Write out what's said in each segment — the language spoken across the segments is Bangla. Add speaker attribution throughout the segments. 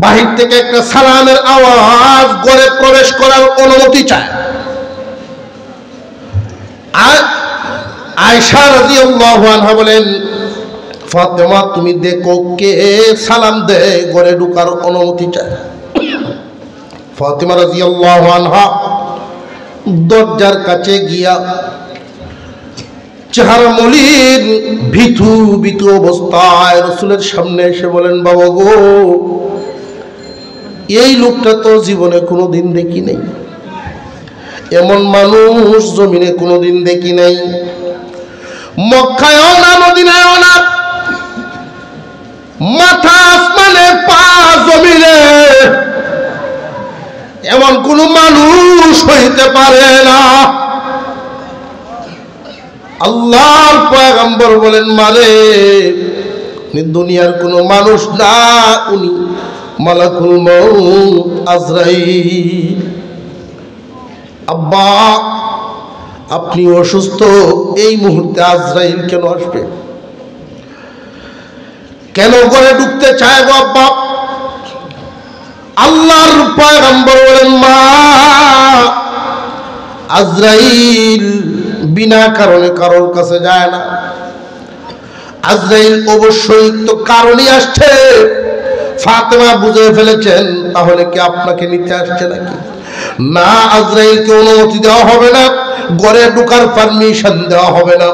Speaker 1: বাহির থেকে একটা সালামের আওয়াজ ঘরে প্রবেশ করার অনুমতি চায়। আর আয়েশা রাদিয়াল্লাহু আনহা বলেন, ফাতেমা তুমি দেখো কে সালাম দেয়, ঘরে ঢোকার অনুমতি চায়। ফাতেমা রাদিয়াল্লাহু আনহা দরজার কাছে গিয়া চেহারা মলিন ভীতু ভীতু অবস্থায় রাসূলের সামনে এসে বলেন, বাবা গো, এই লোকটা তো জীবনে কোনোদিন দেখি নাই, এমন মানুষ জমিনে কোনোদিন দেখি নাই, মক্কায়ও না মদিনায়ও না, মাথা আসমানে পা জমিনে, এমন কোন মানুষ হইতে পারে না। আল্লাহর পয়গম্বর বলেন, মানে দুনিয়ার কোন মানুষ না, উনি মালাকুল মউত আজরাইল। আব্বা আপনি অসুস্থ, এই মুহূর্তে আজরাইল কেন আসবে? কেন ঘরে ঢুকতে চায় গো আব্বা? আল্লাহর পয়গম্বর বলেন, মা আজরাইল বিনা কারণে কারোর কাছে যায় না, আজরাইল অবশ্যই তো কারণে আসছে। ফাতেমা বুঝে ফেলেছেন, তাহলে কি আপনাকে নিতে আসছে নাকি? না, আজরাইলকে অনুমতি দেওয়া হবে না, ঘরে ঢোকার পারমিশন দেওয়া হবে না।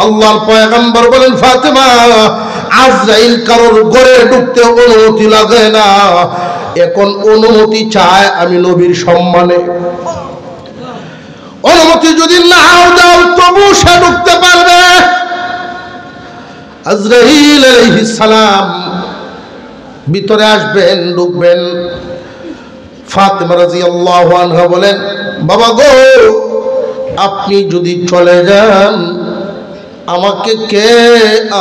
Speaker 1: আল্লাহর পয়গম্বর বলেন, ফাতেমা আজরাইল কারোর ঘরে ঢুকতে অনুমতি লাগে না, এখন অনুমতি চায় আমি নবীর সম্মানে। অনুমতি যদি নাও দাও তবু সে ঢুকতে পারবে। আজরাইল আলাইহিস সালাম ভিতরে আসবেন, ঢুকবেন। ফাতেমা রাদিয়াল্লাহু আনহা বলেন, বাবা গো, আপনি যদি চলে যান আমাকে কে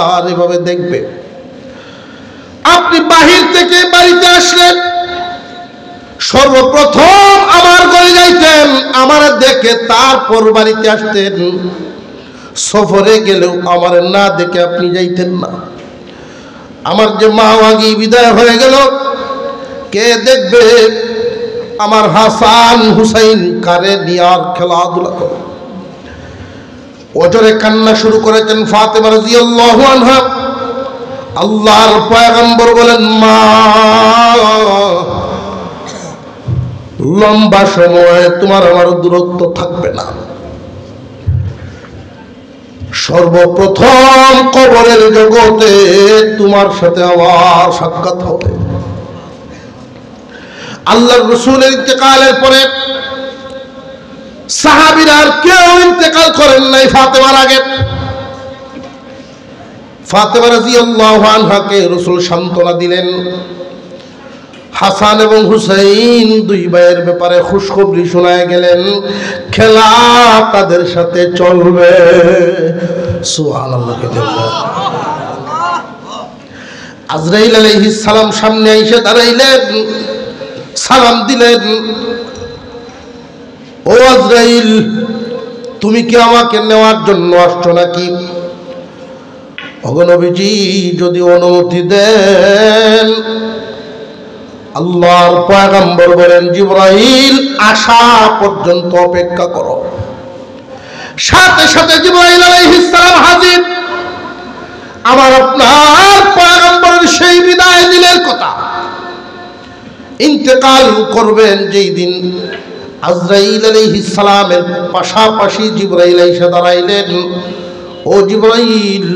Speaker 1: আর এভাবে দেখবে? আপনি বাহির থেকে বাড়িতে আসলেন, সর্বপ্রথম আমার ঘরে যাইতেন, আমার দেখে তারপর বাড়িতে আসতেন। সফরে গেলেও আমার না দেখে আপনি যাইতেন না। আমার যে মা আগে বিদায় হয়ে গেল, কে দেখবে? আমার হাসান হুসাইন কারে নিয়ে আর খেলাধুলা করে? ওজরে কান্না শুরু করেছেন ফাতেমা রাদিয়াল্লাহু আনহা। আল্লাহর পয়গম্বর বলেন, মা লম্বা সময় তোমার আমার দূরত্ব থাকবে না, সর্বপ্রথম কবরের জগতে তোমার সাথে আমার সাক্ষাৎ হবে। আল্লাহর রাসূলের ইন্তেকালের পরে সাহাবীরা আর কেউ ইন্তেকাল করেন নাই ফাতেমার আগে। ফাতেমা রাদিয়াল্লাহু আনহাকে রাসূল সান্ত্বনা দিলেন। হাসান এবং হুসাইন দুই ভাইয়ের ব্যাপারে খুশখবরি শোনায় গেলেন, খেলা তাদের সাথে চলবে। সুবহানাল্লাহ। আজরাইল আলাইহিস সালাম সামনে এসে দাঁড়াইলেন, সালাম দিলেন, ও আজরাইল, তুমি কি আমাকে নেওয়ার জন্য আসছো নাকি? ওগো নবীজি, যদি অনুমতি দেন। আল্লাহর পয়গম্বর বলেন, জিবরাইল আসা পর্যন্ত অপেক্ষা করো। সাথে সাথে জিবরাইল আলাইহিস সালাম হাজির। আমার আপনার পয়গম্বরের সেই বিদায় দিনের কথা, ইন্তেকাল করবেন যেই দিন, আজরাইল আলাইহিস সালামের পাশাপাশি জিবরাইল এসে দাঁড়াইলেন। ও জিবরাইল,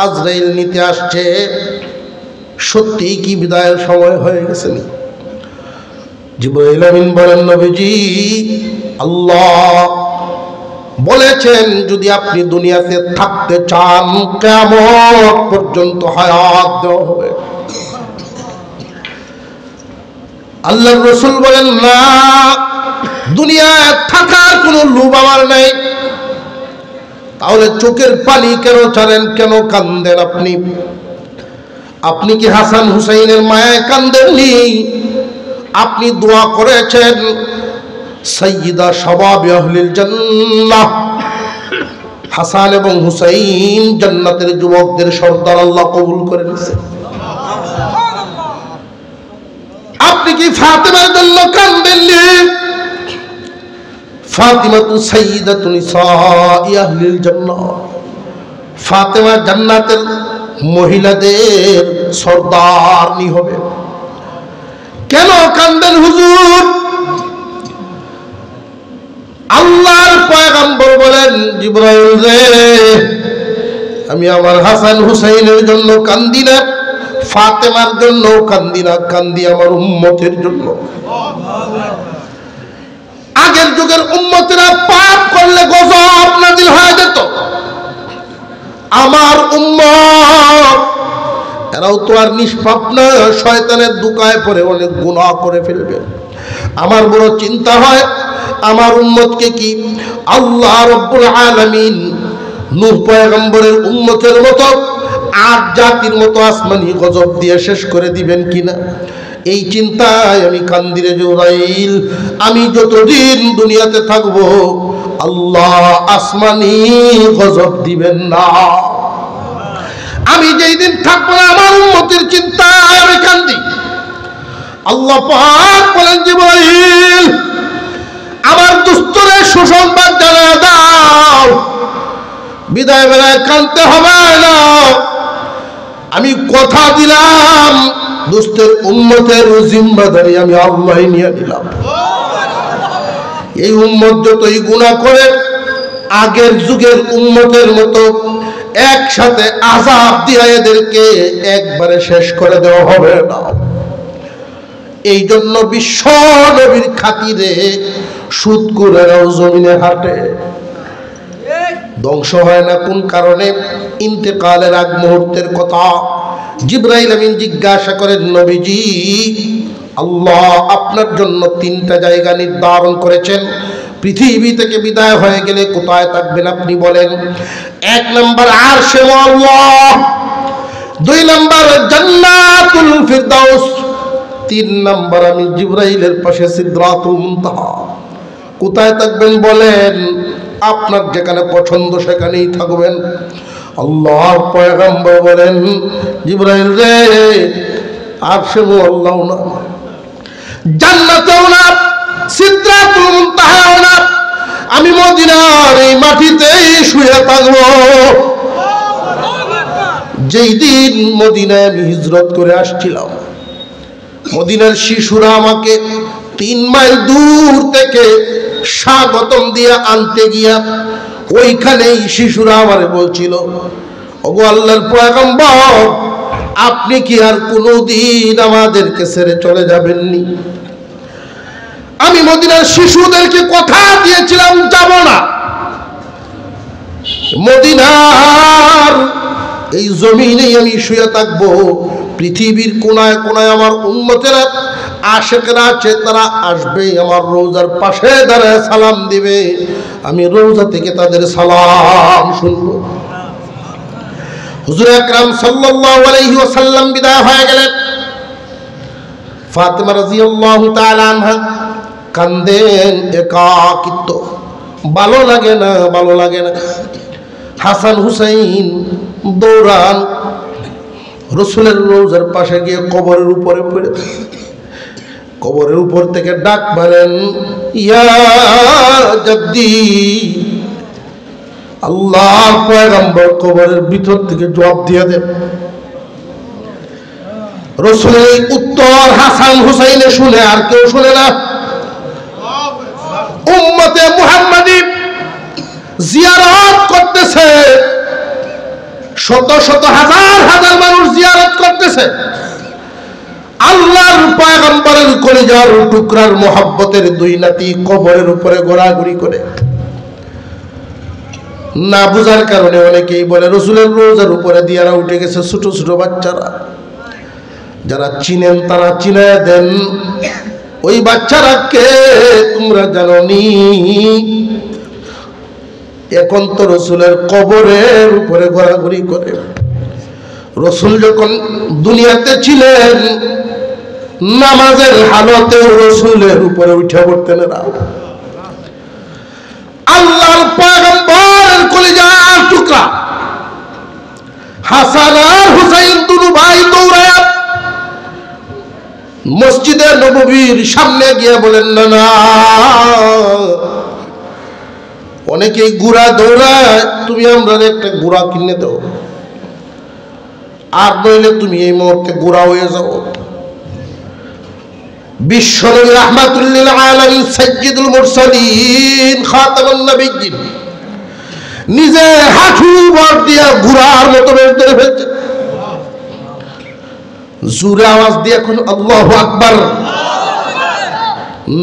Speaker 1: আজরাইল নিতে আসছে, সত্যি কি বিদায়ের সময় হয়ে গেছে? জিবরাইল আমিন বলেন, নবীজি, আল্লাহ বলেছেন যদি আপনি দুনিয়াতে থাকতে চান কিয়ামত পর্যন্ত হায়াত দেওয়া হবে। আল্লাহর রাসূল বলেন, না, দুনিয়ায় থাকার কোনো লোভ আমার নাই। তাহলে চোখের পানি কেন ছাড়েন, কেন কান্দেন আপনি? আপনি কি হাসান হুসাইনের মায়ায় কান্দেননি? আপনি দোয়া করেছেন, সাইয়্যিদা শাবাবি আহলিল জান্নাহ, হাসান এবং হুসাইন জান্নাতের যুবকদের সর্দার আল্লাহ কবুল করে নিয়েছেন। কি ফাতেমার জন্য কাঁদেননি? ফাতিমাতু সাইয়্যিদাতু নিসাই আহলিল জান্নাহ, ফাতেমা জান্নাতের মহিলাদের সর্দারনি হবে। কেন কাঁদেন হুজুর? আল্লাহর পয়গম্বর বলেন, জিবরাইল রে, আমি আমার হাসান হুসাইনের জন্য কান্দি না, ফাতেমার জন্য কান্দি না, কান্দি আমার উম্মতের জন্য। আগের যুগের উম্মতেরা পাপ করলে গজব নাযিল হয়ে যেত, আমার উম্মত এরাও তো আর নিষ্পাপ না, শয়তানের দুকায় পড়ে অনেক গুনাহ করে ফেলবে। আমার বড় চিন্তা হয় আমার উম্মতকে কি আল্লাহ রাব্বুল আলামিন নূহ পয়গম্বরের উম্মতের মতো আট জাতির মতো আসমানি গজব দিয়ে শেষ করে দিবেন কিনা, এই চিন্তায় আমি কান্দি রে জিবরাইল। আমি যতদিন দুনিয়াতে থাকবো আল্লাহ আসমানি গজব দিবেন না। আমি যেই দিন থাকবো না আমার উম্মতের চিন্তায় আমি কান্দি। আল্লাহ পাক বলেন, জিবরাইল আমার দুস্তরে সুসংবাদ জানিয়ে দাও, বিদায় বেলায় কাঁদতে হবে না। আমি কথা দিলাম দুস্তের উম্মতের জিম্মাদারি আমি আল্লাহ নিয়ে নিলাম। এই উম্মত যতই গুনাহ করে আগের যুগের উম্মতের মতো একসাথে আযাব দিয়ে এদেরকে একবারে শেষ করে দেওয়া হবে না। এই জন্য বিশ্ব নবীর খাতিরে সুদখোরেরাও জমিনে হাঁটে, ধ্বংস হয় না কোন কারণে? ইন্তেকালের আগ মুহূর্তের কথা জিবরাইল আমিন জিজ্ঞাসা করেন, নবীজি আল্লাহ আপনার জন্য তিনটা জায়গা নির্ধারণ করেছেন, পৃথিবী থেকে বিদায় হয়ে গেলে কোথায় থাকবেন আপনি বলেন? এক নম্বর আরশে আল্লাহ, দুই নম্বর জান্নাতুল ফিরদাউস, তিন নম্বর আমি জিবরাইলের পাশে সিদরাতুল মুনতাহা। কোথায় থাকবেন বলেন? আপনার যেখানে পছন্দ সেখানেই থাকবেন। আল্লাহর পয়গম্বর বলেন, জিবরাইল রে, আরশে আল্লাহ না, জান্নাতেও না, সিদরাতুল মুনতাহাও না, আমি মদিনার এই মাটিতেই শুয়ে থাকবো। যেই দিন মদিনায় আমি হিজরত করে আসছিলাম, মদিনার শিশুরা আমাকে 3 মাইল দূর থেকে স্বাগতম দিয়ে আনতে গিয়া ওইখানেই শিশুরা আমারে বলছিল, ওগো আল্লাহর পয়গম্বর, আপনি কি আর কোনোদিন আমাদেরকে ছেড়ে চলে যাবেননি? আমি মদিনার শিশুদেরকে কথা দিয়েছিলাম যাব না, মদিনার এই জমিনেই আমি শুয়ে থাকবো। পৃথিবীর কোনায় কোনায় আমার উম্মতেরা আশেকেরা আছে, তারা আসবে আমার রওজার পাশে দাঁড়ায় সালাম দিবে, আমি রওজা থেকে তাদের সালাম শুনবো। হুজুর আকরাম সাল্লাল্লাহু আলাইহি ওয়াসাল্লাম বিদায় হয়ে গেলেন। ফাতেমা রাদিয়াল্লাহু তাআলা আনহা কান্দেন, একাকিত্ব, ভালো লাগে না, ভালো লাগে না। হাসান হুসাইন দৌড়ান রসুলের রওজার পাশে গিয়ে কবরের উপরে পড়ে, কবরের উপর থেকে ডাক মারেন, ইয়া জাদ্দি। আল্লাহ পয়গম্বর কবরের ভিতর থেকে জবাব দিয়ে দেন। রসুলের উত্তর হাসান হুসাইনে শুনে আর কেউ শুনে না। উম্মতে মুহাম্মাদি জিয়ারত করতেছে, শত শত হাজার হাজার মানুষ জিয়ারত করতেছে। আল্লাহর পয়গম্বরের কলিজার টুকরার মোহাব্বতের দুই নাতি কবরের উপরে ঘোরাঘুরি করে। না বুঝার কারণে অনেকেই বলে রসুলের রোজার উপরে দিয়ারা উঠে গেছে ছোট ছোট বাচ্চারা। যারা চিনেন তারা চিনায় দেন, ওই বাচ্চারা কে তোমরা জানোনি? এখন তো রসুলের কবরের উপরে ঘোরাঘুরি করে। রসুল যখন দুনিয়াতে ছিলেন নামাজের হালতেও রসুলের উপরে উঠে পড়তেন না। আল্লাহর পয়গম্বরের কলিজার টুকরা হাসান আর হুসাইন দুনু ভাই দৌড়ায় মসজিদে নববীর সামনে গিয়ে বলেন, না না, অনেকেই ঘোড়া দৌড়ায়, তুমি আমরা একটা ঘোড়া কিনে দাও, আর নইলে তুমি এই মুহূর্তে ঘোড়া হয়ে যাও। বিশ্বনবী রাহমাতুল লিল আলামিন সাইয়্যিদুল মুরসালিন খাতামুন নবিয়্যিন নিজে হাঁটু ভর দিয়া ঘোড়ার মতো বের করে ফেলছে। জোরে আওয়াজ দিয়ে এখন আল্লাহু আকবার।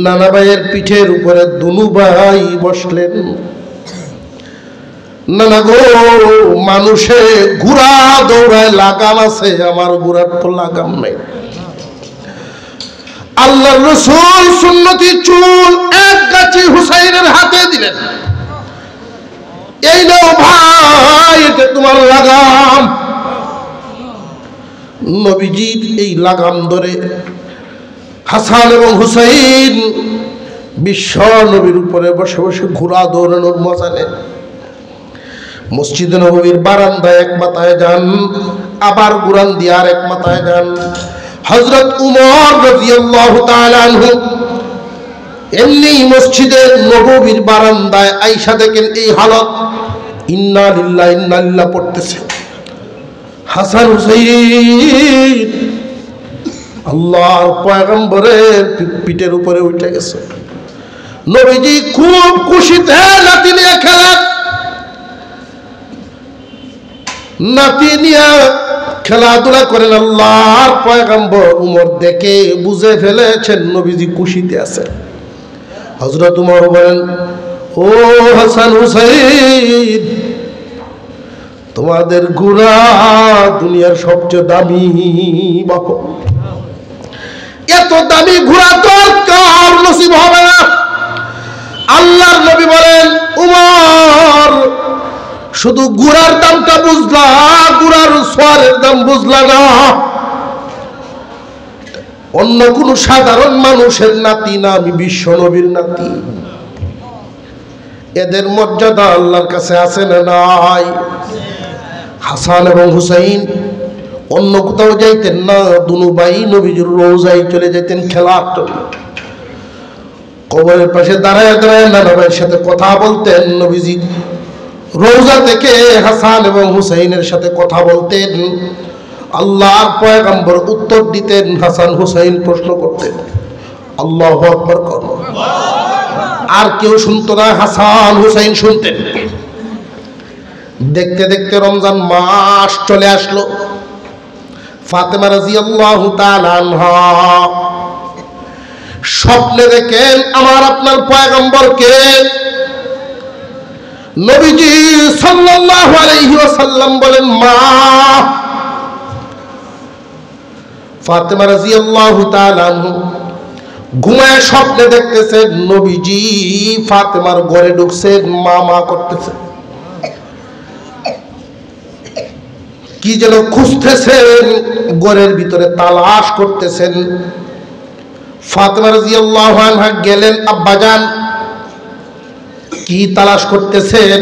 Speaker 1: নানা ভাইয়ের পিঠের উপরে দুনু ভাই বসলেন। নানা গো, মানুষে ঘোড়া দৌড়ায় লাগাম আছে, আমার ঘোড়ার তো লাগাম নাই। আল্লাহর রাসূল সুন্নতি চুল এক গাছি হুসাইনের হাতে দিলেন, এই নাও ভাই, এটা তোমার লাগাম। নবীজির এই লাগাম ধরে হাসান এবং হুসাইন বিশ্ব নবীর উপরে বসে বসে ঘোড়া দৌড়ানোর মজা নেন। মসজিদে নববীর বারান্দায় এক মাথায় যান, আবার ঘুরান দিয়ে আর এক মাথায় যান। হযরত উমর রাদিয়াল্লাহু তাআলা আনহু এমনি মসজিদে নববীর বারান্দায় আয়েশা দেখেন এই হালত, ইন্না লিল্লাহি ইন্না ইলাইহি পড়তেছে। হাসান হুসাইন আল্লাহর পয়গম্বরের পিঠের উপরে উঠে গেছে। নবীজি খুব খুশিতে লাঠি নিয়ে খেলেন, নাতি নিয়ে খেলাধুলা করেন। আল্লাহর পয়গম্বর উমর দেখে বুঝে ফেলেছেন নবীজি খুশিতে আছেন। হযরত উমর বলেন, ও হাসান হুসাইন, তোমাদের ঘোড়া দুনিয়ার সবচেয়ে দামি বাহন, এত দামি ঘোড়া তোর কার নসিব হবে না। আল্লাহর নবী বলেন, উমর, শুধু ঘোড়ার দামটা বুঝলা, ঘোড়ার সওয়ারের দাম বুঝলা না। অন্য কোন সাধারণ মানুষের নাতি না, আমি বিশ্ব নবীর নাতি। এদের মর্যাদা আল্লাহর কাছে আছে না নাই? হাসান এবং হুসাইন অন্য কোথাও যাইতেন না, দুনু ভাই নবীজির রওজায় চলে যেতেন খেলার জন্য। কবরের পাশে দাঁড়ায় দাঁড়ায় নানা ভাইয়ের সাথে কথা বলতেন। নবীজি রওজা থেকে হাসান এবং হুসাইনের সাথে কথা বলতেন। আল্লাহর পয়গম্বর উত্তর দিতেন, হাসান হুসাইন প্রশ্ন করতেন। আল্লাহু আকবার করো। আর কেউ শুনতো না, হাসান হুসাইন শুনতেন। দেখতে দেখতে রমজান মাস চলে আসলো। ফাতেমা রাদিয়াল্লাহু তাআলা আনহা স্বপ্নে দেখেন আমার আপনার পয়গম্বরকে। নবীজি সাল্লাল্লাহু আলাইহি ওয়াসাল্লাম বলেন, মা। ফাতেমা রাদিয়াল্লাহু তাআলা ঘুমায় স্বপ্নে দেখতেছেন নবীজি ফাতেমার ঘরে ঢুকছেন, মা মা করতেছেন, কি যেন খুঁজতেছেন, ঘরের ভিতরে তালাশ করতেছেন। ফাতেমা রাদিয়াল্লাহু আনহা গেলেন, আব্বাজান কি তালাশ করতেছেন?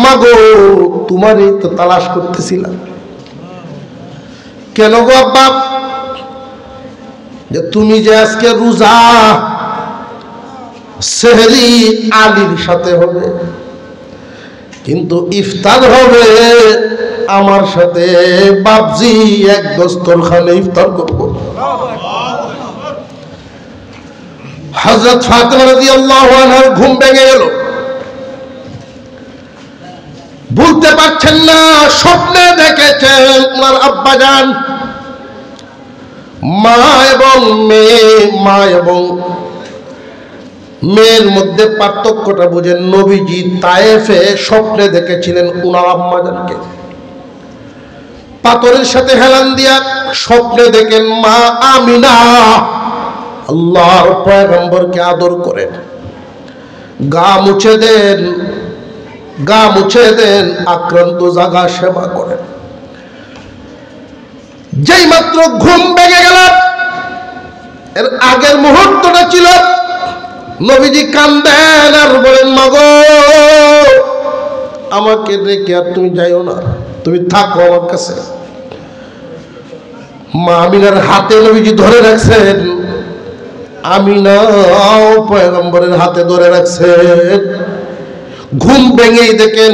Speaker 1: মাগো, তোমারই তো তালাশ করতেছিলাম। কেন গো আব্বা? যে তুমি যে আজকে রোজা, সেহরি আলীর সাথে হবে, কিন্তু ইফতার হবে আমার সাথে। বাপজি এক দস্তরখানে ইফতার করব। হযরত ফাতেমা রাদিয়াল্লাহু আনহার ঘুম ভেঙে গেল। বলতে পারছেন না, স্বপ্নে দেখেছেন ওনার আব্বাজান মা এবং মেয়ে, মা এবং মেয়ের মধ্যে পার্থক্যটা বুঝেন। নবীজি তায়েফে স্বপ্নে দেখেছিলেন ওনার আম্মাজানকে পাথরের সাথে হেলান দিয়া। স্বপ্নে দেখেন মা আমিনা আল্লাহর পয়গম্বরকে আদর করেন, গা মুছে দেন, গা মুছে দেন, আক্রান্ত জায়গা সেবা করেন। যেই মাত্র ঘুম ভেঙে গেল, এর আগের মুহূর্তটা ছিল নবীজি কান্দেন আর বলেন, মাগো আমাকে রেখে আর তুমি যাইও না, তুমি থাকো আমার কাছে। মা আমিনার হাতে নবীজি ধরে রাখছেন, আমিনাও পয়গম্বরের হাতে ধরে রাখছেন। ঘুম ভেঙেই দেখেন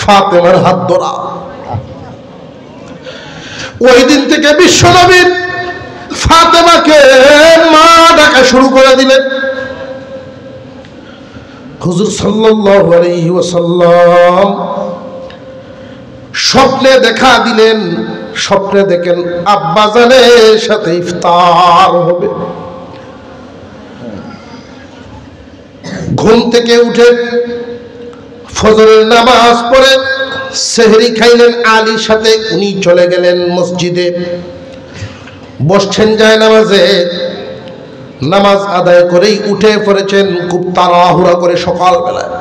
Speaker 1: ফাতেমার হাত ধরা। ওই দিন থেকে বিশ্বনবী ফাতেমাকে মা ডাকা শুরু করে দিলেন। হুজুর সাল্লাল্লাহু আলাইহি ওয়াসাল্লাম স্বপ্নে দেখা দিলেন, স্বপ্নে দেখেন আব্বাজানের সাথে ইফতার হবে। ঘুম থেকে উঠে ফজরের নামাজ পড়ে সেহরি খাইলেন আলীর সাথে। উনি চলে গেলেন মসজিদে, বসছেন যায় নামাজে। নামাজ আদায় করেই উঠে পড়েছেন খুব তাড়াহুড়া করে সকালবেলায়।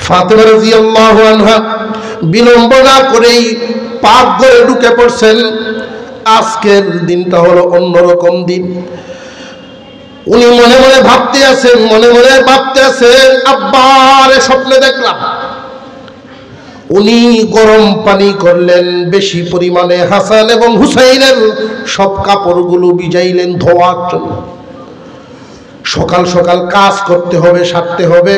Speaker 1: ফাতেমা রাদিয়াল্লাহু আনহা বিলম্ব না করেই পাক ঘরে ঢুকে পড়ছেন। আজকের দিনটা হলো অন্যরকম দিন। উনি মনে মনে ভাবতে আছেন, আব্বারে স্বপ্নে দেখলাম। উনি গরম পানি করলেন বেশি পরিমাণে, হাসান এবং হুসাইনের সব কাপড়গুলো ভিজাইলেন ধোয়ার জন্য। সকাল সকাল কাজ করতে হবে, সারতে হবে।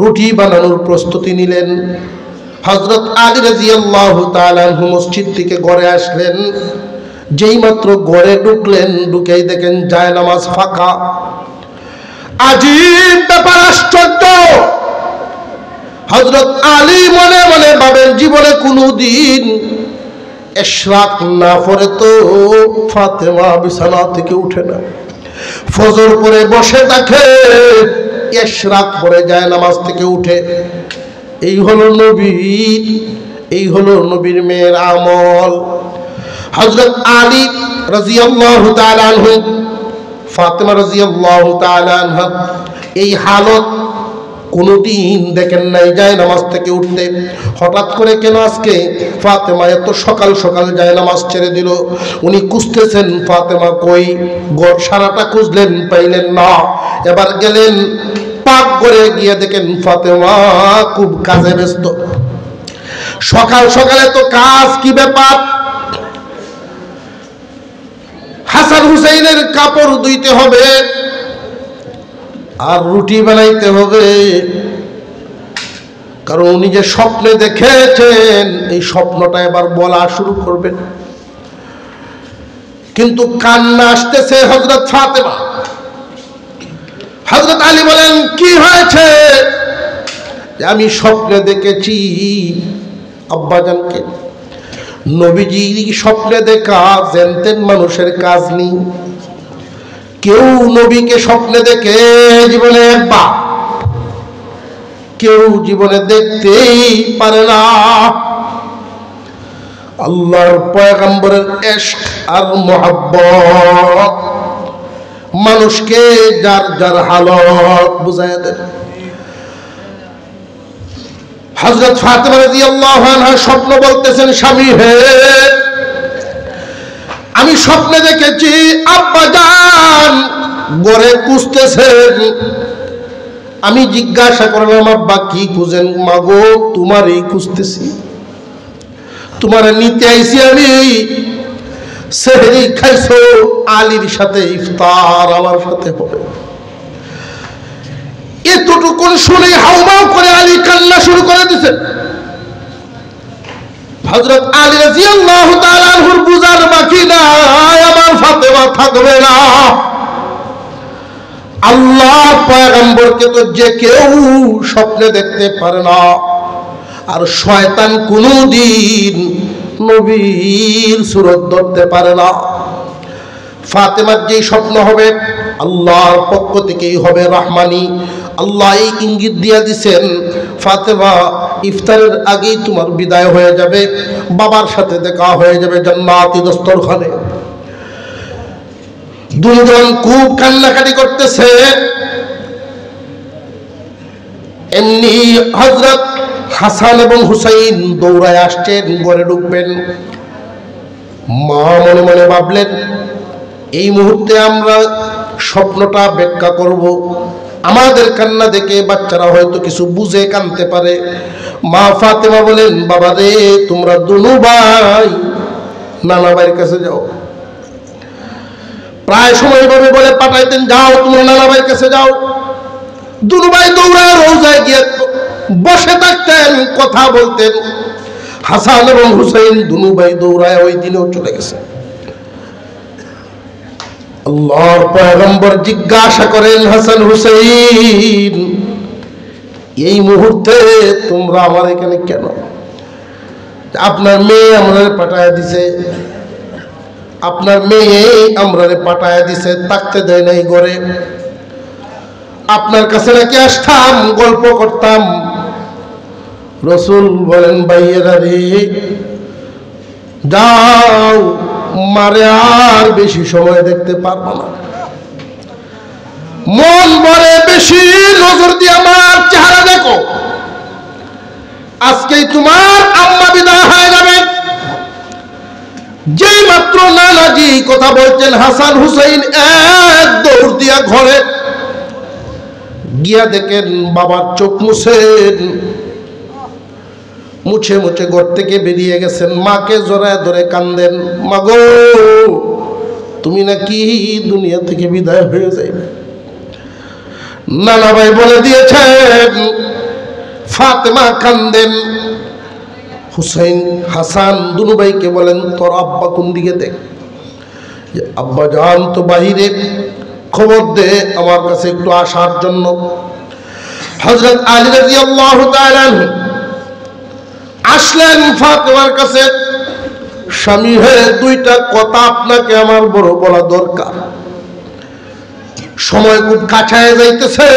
Speaker 1: রুটি বানানোর প্রস্তুতি নিলেন। হযরত আলী রাদিয়াল্লাহু তাআলা আনহু মসজিদ থেকে ঘরে আসলেন। যেই মাত্র ঘরে ঢুকলেন, ঢুকেই দেখেন জায়নামাজ ফাঁকা। আজীব ব্যাপার, আশ্চর্য। হযরত আলী মনে মনে ভাবেন জীবনে কোনোদিন ইশরাক না পড়ে তো ফাতেমা বিছানা থেকে উঠে না। ফজর পরে বসে থাকে, ইশরাক পরে যায় নামাজ থেকে উঠে। এই হলো নবীর মেয়ের আমল। হযরত আলী রাদিয়াল্লাহু তাআলা আনহু, ফাতেমা রাদিয়াল্লাহু তাআলা আনহা এই হালত কোনদিন দেখেন নাই যায় নামাজ থেকে উঠতে। হঠাৎ করে কেন আজকে ফাতেমা এত সকাল সকাল যায় নামাজ ছেড়ে দিল? উনি খুঁজতেছেন ফাতেমা কই। ঘর সারাটা খুঁজলেন, পাইলেন না। এবার গেলেন পাক ঘরে, গিয়ে দেখেন ফাতেমা খুব কাজে ব্যস্ত। সকাল সকালে তো কাজ, কি ব্যাপার? হাসান হুসাইনের কাপড় ধুইতে হবে আর রুটি বানাইতে হবে। কারণ উনি যে স্বপ্নে দেখেছেন, এই স্বপ্নটা এবার বলা শুরু করবেন। কিন্তু কান্না আসতেছে হযরত ফাতেমা। হযরত আলী বলেন, কি হয়েছে? আমি স্বপ্নে দেখেছি আব্বাজানকে। নবীজি স্বপ্নে দেখা জানতেন মানুষের কাজ নেই। কেউ নবীকে স্বপ্নে দেখে জীবনে একবার, কেউ জীবনে দেখতেই পারে না। আল্লাহর পয়গম্বরের ইশক আর মুহাব্বত মানুষকে যার যার হালত বুঝায় দেয়। হযরত ফাতেমা রাদিয়াল্লাহু আনহা স্বপ্ন বলতেছেন, স্বামী হে, আমি স্বপ্নে দেখেছি আব্বাজান ঘরে খুঁজতেছেন। আমি জিজ্ঞাসা করলাম, আব্বা কি খুঁজেন? মাগো তোমারই খুঁজতেছি, তোমার নিতে আইছি আমি। সেহরি খাইছো, আলীর সাথে ইফতার আমার সাথে হবে। এতটুকু শুনে হাউমাউ করে আলী কান্না শুরু করে দিয়েছেন। হযরত আলী রাদিয়াল্লাহু তাআলা আনহুর বুঝার বাকি নাই, আমার ফাতেমা থাকবে না। আল্লাহ পয়গম্বরকে তো যে কেউ স্বপ্নে দেখতে পারে না, আর শয়তান কোনদিন নবীর সুরত ধরতে পারে না। ফাতেমার যেই স্বপ্ন হবে আল্লাহর পক্ষ থেকেই হবে রহমানি। আল্লাহ এই ইঙ্গিত দিয়ে দিছেন, ফাতেমা ইফতারের আগেই তোমার বিদায় হয়ে যাবে, বাবার সাথে দেখা হয়ে যাবে জান্নাতি দস্তরখানে। দুইজন খুব কান্নাকাটি করতেছে। এমনি হযরত হাসান এবং হুসাইন দৌড়ায় আসছেন, ঘরে ঢুকবেন। মা মনে মনে ভাবলেন, এই মুহূর্তে আমরা স্বপ্নটা ব্যাখ্যা করব। আমাদের কান্না দেখে বাচ্চারা হয়তো কিছু বুঝে কাঁদতে পারে। মা ফাতেমা বলেন, বাবা রে, তোমরা দুনু ভাই নানা ভাইয়ের কাছে যাও। প্রায় সময় এভাবে বলে পাঠাইতেন, যাও তোমার নানা ভাইয়ের কাছে যাও। দুনু ভাই দৌড়ায় রোজায় গিয়ে বসে থাকতেন, কথা বলতেন। হাসান এবং হুসাইন দুনু ভাই দৌড়ায় ওই দিনেও চলে গেছে। আল্লাহর পয়গম্বর জিজ্ঞাসা করেন, হাসান হুসাইন, এই মুহূর্তে তোমরা আমার এখানে কেন? আপনার মেয়ে আমাদের পাঠায় দিছে, আপনার মেয়ে আমরারে পাঠায় দিছে, থাকতে দেয় নাই ঘরে। আপনার কাছে নাকি আসতাম, গল্প করতাম। রসুল বলেন, ভাইয়েরা রে, যাও, মারে আর বেশি সময় দেখতে পারবো না। মন ভরে বেশি নজর দিয়ে আমার চেহারা দেখো, আজকেই তোমার আম্মা বিদায় হয়ে যাবে। যেই মাত্র নানাজি কথা বলছেন, হাসান হুসাইন এক দৌড় দিয়া ঘরে গিয়া দেখেন বাবার চোখ মুছেন, মুছে মুছে ঘর থেকে বেরিয়ে গেছেন। মাকে জড়ায় ধরে কান্দেন, মাগো তুমি নাকি দুনিয়া থেকে বিদায় হয়ে যাইবে। নানা ভাই বলে দিয়েছেন। ফাতেমা কান্দেন। হুসাইন হাসান দুনু ভাইকে বলেন, তোর আব্বা কোন দিকে দেখ। আব্বা জান তো বাহিরে, খবর দে আমার কাছে একটু আসার জন্য। হযরত আলী রাদিয়াল্লাহু তাআলা আনহু আসলেন ফাতেমার কাছে। স্বামী হয়ে দুইটা কথা আপনাকে আমার বড় বলা দরকার, সময় খুব কাছায় যাইতেছে।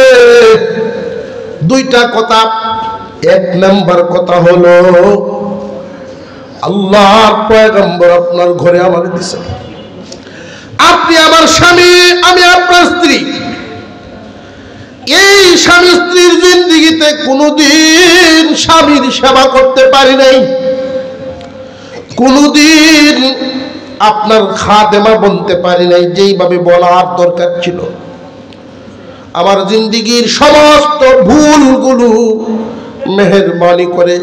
Speaker 1: দুইটা কথা। এক নাম্বার কথা হলো, আল্লাহর পয়গম্বর আপনার ঘরে আমার দিছে, আপনি আমার স্বামী, আমি আপনার স্ত্রী। এই স্বামী স্ত্রীর জিন্দেগিতে কোনোদিন স্বামীর সেবা করতে পারি নাই, কোনোদিন আপনার খাদেমা বলতে পারি নাই যেইভাবে বলার দরকার ছিল। আমার জিন্দেগির সমস্ত ভুলগুলো মেহেরবানি করে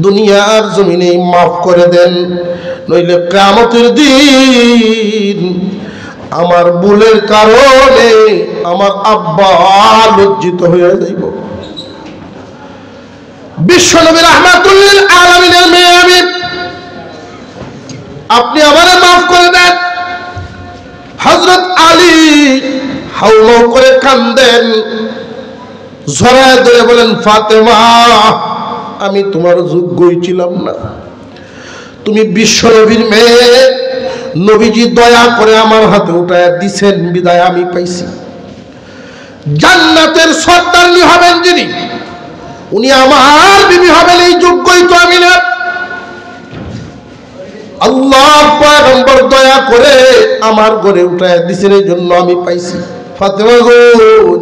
Speaker 1: দুনিয়ার জমিনে মাফ করে দেন, নইলে কিয়ামতের দিন আমার ভুলের কারণে আমার আব্বা লজ্জিত হয়ে যাইব। বিশ্বনবী রাহমাতুল লিল আলামিনের মেয়ে আমি, আপনি আমারে মাফ করে দেন। হযরত আলী হাউমাউ করে কান্দেন, জড়ায় ধরে বলেন, ফাতেমা আমি তোমার যোগ্যই ছিলাম না, তুমি বিশ্বনবীর মেয়ে, নবীজি দয়া করে আমার হাতে উঠায় দিছেন বিদায় আমি পাইছি। জান্নাতের সর্দারনি হবেন যিনি, উনি আমার বিবি হবেন, এই যোগ্যই তো আমি না। আল্লাহর পয়গম্বর দয়া করে আমার ঘরে উঠায় দিছেন, এই জন্য আমি পাইছি। ফাতেমা গো,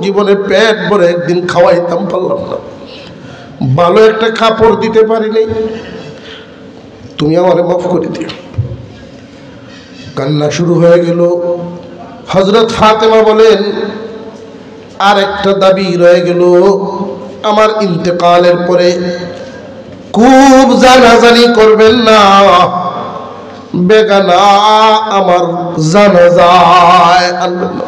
Speaker 1: জীবনে পেট ভরে একদিন খাওয়াইতাম, পারলাম না, ভালো একটা কাপড় দিতে পারি নাই, তুমি আমারে মাফ করে দিও। কান্না শুরু হয়ে গেল। হযরত ফাতেমা বলেন, আর একটা দাবি রয়ে গেল, আমার ইন্তেকালের পরে খুব জানাজানি করবেন না, বেগানা আমার জানাজায় আনবেন না,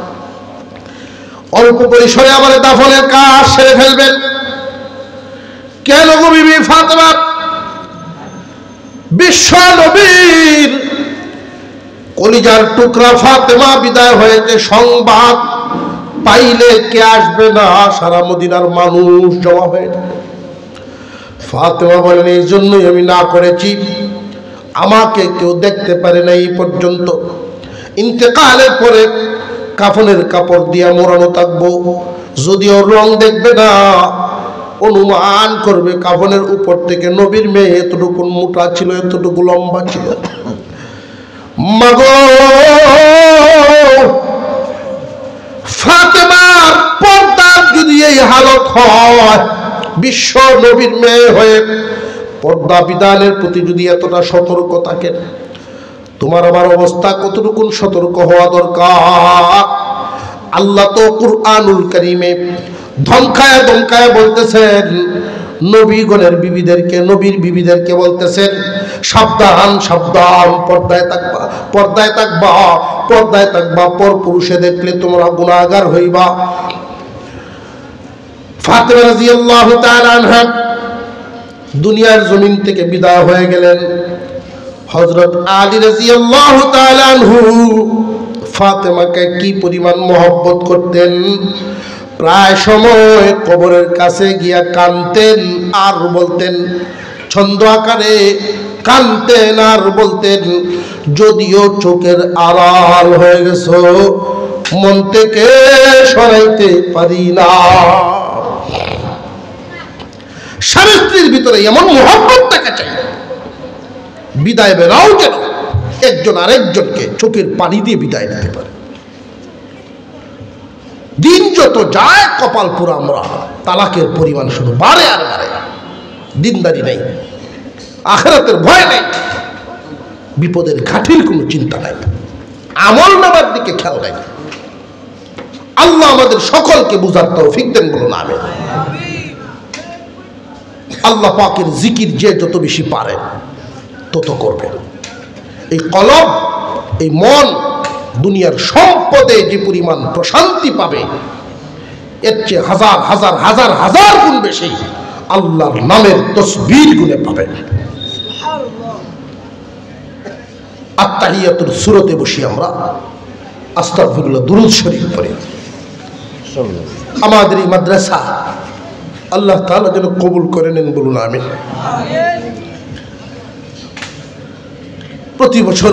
Speaker 1: অল্প পরিসরে আমার দাফনের কাজ সেরে ফেলবেন। কেন গো বিবি ফাতেমা? বিশ্ব নবীর কলিজার টুকরা ফাতেমা বিদায় হয়েছে, সংবাদ পাইলে কে আসবে না? সারা মদিনার মানুষ জমা হয়ে যাবে। ফাতেমা বলেন, এই জন্যই আমি না করেছি, আমাকে কেউ দেখতে পারে না এই পর্যন্ত। ইন্তেকালের পরে কাফনের কাপড় দিয়া মোড়ানো থাকবো, যদিও রং দেখবে না, অনুমান করবে কাফনের উপর থেকে নবীর মেয়ে এতটুকু মোটা ছিল, এতটুকু লম্বা ছিল। মাগো, ফাতেমার পর্দার যদি এই হালত হয়, বিশ্ব নবীর মেয়ে হয়ে পর্দা বিধানের প্রতি যদি এতটা সতর্ক থাকেন, তোমার আমার অবস্থা কতটুকু সতর্ক হওয়া দরকার। আল্লাহ তো কুরআনুল কারীমে ধমকায় ধমকায় বলতেছেন, নবীগণের বিবিদেরকে, নবীর বিবিদেরকে বলতেছেন, সাবধান সাবধান, পর্দায় থাকবা, পর্দায় থাকবা, পর্দায় থাকবা, পর পুরুষে দেখলে তোমরা গুনাহগার হইবা। ফাতেমা রাদিয়াল্লাহু তাআলা আনহা দুনিয়ার জমিন থেকে বিদায় হয়ে গেলেন। হযরত আলী রাদিয়াল্লাহু তাআলা আনহু ফাতেমাকে কি পরিমাণ মহব্বত করতেন, প্রায় সময় কবরের কাছে গিয়া কাঁদতেন আর বলতেন, ছন্দ আকারে কাঁদতেন আর বলতেন, যদিও চোখের আড়াল হয়ে গেছো মন থেকে সরাইতে পারি না। স্বামী স্ত্রীর ভিতরে এমন মহব্বত থাকা চাই, বিদায় বেলাও যেন একজন আরেকজনকে চোখের পানি দিয়ে বিদায় দিতে পারে। দিন যত যায় কপাল পুরা আমরা, তালাকের পরিমাণ শুধু বাড়ে আর বাড়ে। দিনদারি নেই, আখিরাতের ভয় নেই, বিপদের ঘাটির কোনো চিন্তা নাই, আমল নামার দিকে খেয়াল নাই। আল্লাহ আমাদের সকলকে বুঝার তৌফিক দেন, বলুন আমিন। আল্লাহ পাকের জিকির যে যত বেশি পারেন তত করবেন। এই কলব, এই মন দুনিয়ার সম্পদে যে পরিমাণ প্রশান্তি পাবে, এর চেয়ে হাজার হাজার হাজার হাজার গুণ বেশি আল্লাহর নামের তসবিহ গুণে পাবেন। আত্তাহিয়াতুর সূরতে বসি আমরা আস্তাগফিরুল্লাহ দুরূদ শরীফ পড়ি। আমাদের এই মাদ্রাসা আল্লাহ তাআলা যেন কবুল করে নেন, বলুন আমিন। প্রতি বছর